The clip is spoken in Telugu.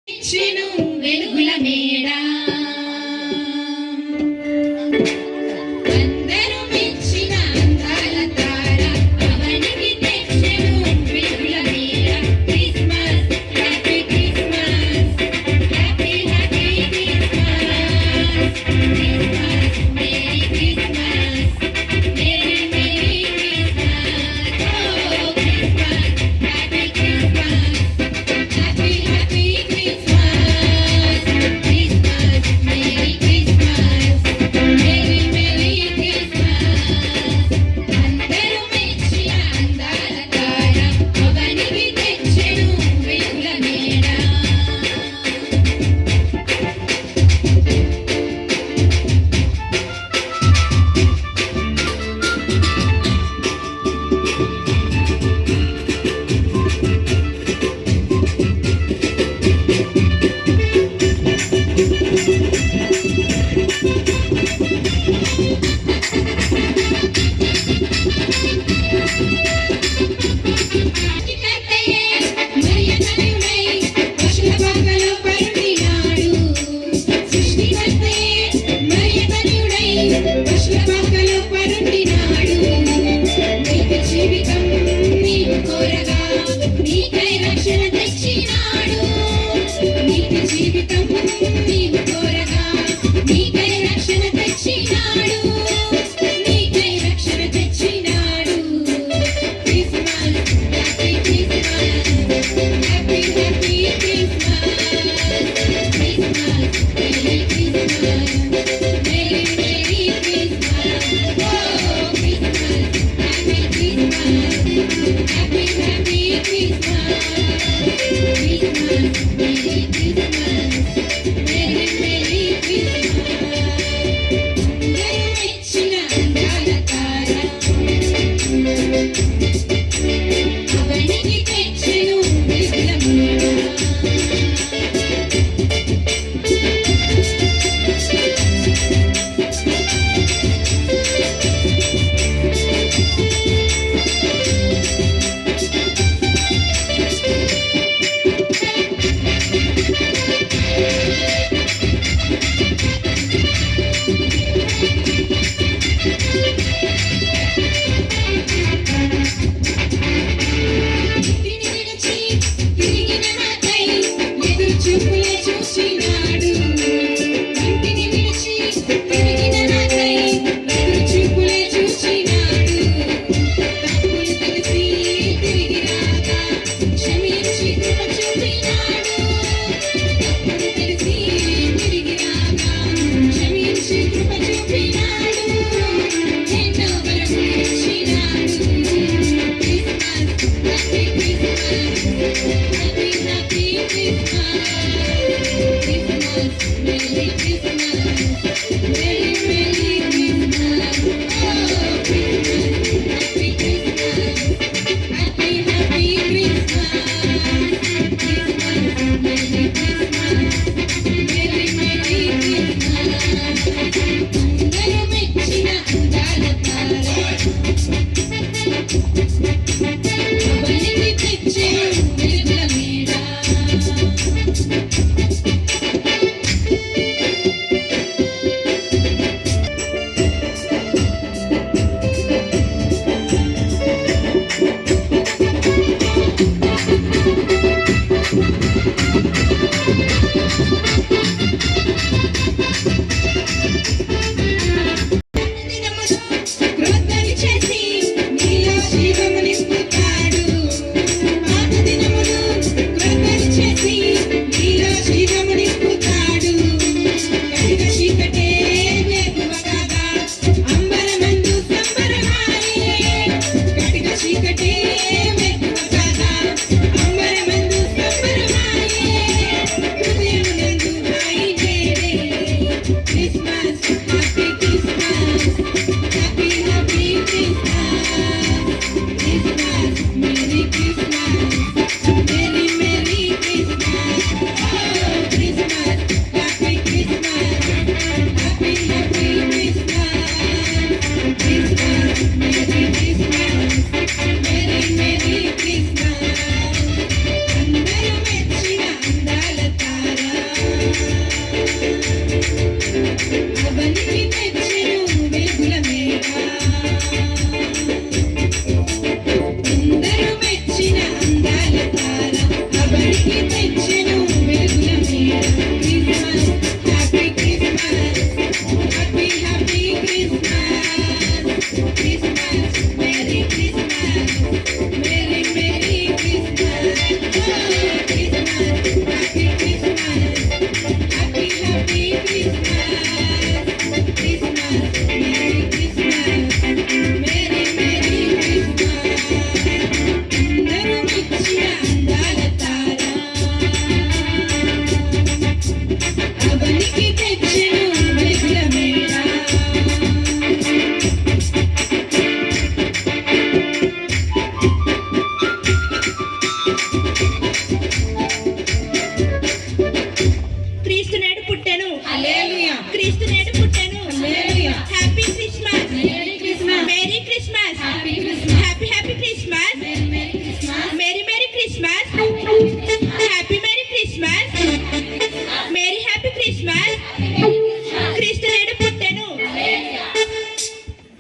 ఇచ్చెను వెలుగుల మేడ అందరూ మెచ్చిన అందాల తార అవనికి తెచ్చెను వెలుగుల మేడ. Christmas happy Christmas happy happy Christmas Christmas merry Christmas merry merry Christmas. ఓ Christmas happy Christmas happy happy Christmas Christmas merry Christmas merry merry Christmas. అందరూ మెచ్చిన అందాల తార అవనికి తెచ్చెను వెలుగుల మేడ. సృష్టికర్తయే మరియతనయుడై పశుల పాకలో పరుండినాడు. సృష్టికర్తయే మరియతనయుడై పశుల పాకలో పరుండినాడు. నీకు జీవితం నీవు కోరగా నీకై రక్షణ తెచ్చినాడు. నీకు జీవితం నీవు కోరగా నీకై రక్షణ తెచ్చినాడు. నీకై రక్షణ తెచ్చినాడు. Christmas happy Christmas happy happy Christmas Christmas merry Christmas merry merry Christmas. ఓ Christmas happy Christmas happy happy Christmas Christmas merry Christmas merry merry Christmas. అందరూ మెచ్చిన అందాల తార అవనికి తెచ్చెను వెలుగుల మేడ. ఇంటిని విడిచి తిరిగిన నాకై ఎదురు చూపులే చూసినాడు. ఇంటిని విడిచి తిరిగిన నాకై ఎదురు చూపులే చూసినాడు. తప్పులు తెలిసి తిరిగి రాగా క్షమించి కృప చూపినాడు. తప్పులు తెలిసి తిరిగి రాగా క్షమించి కృప చూపినాడు. ఎన్నో వరములు ఇచ్చినాడు. Christmas happy Christmas happy happy Christmas merry merry Christmas merry merry Christmas. ఓ Christmas happy Christmas happy happy Christmas Christmas merry Christmas merry merry Christmas. అందరూ మెచ్చిన అందాల తార అవనికి తెచ్చెను వెలుగుల మేడ. Christmas. Merry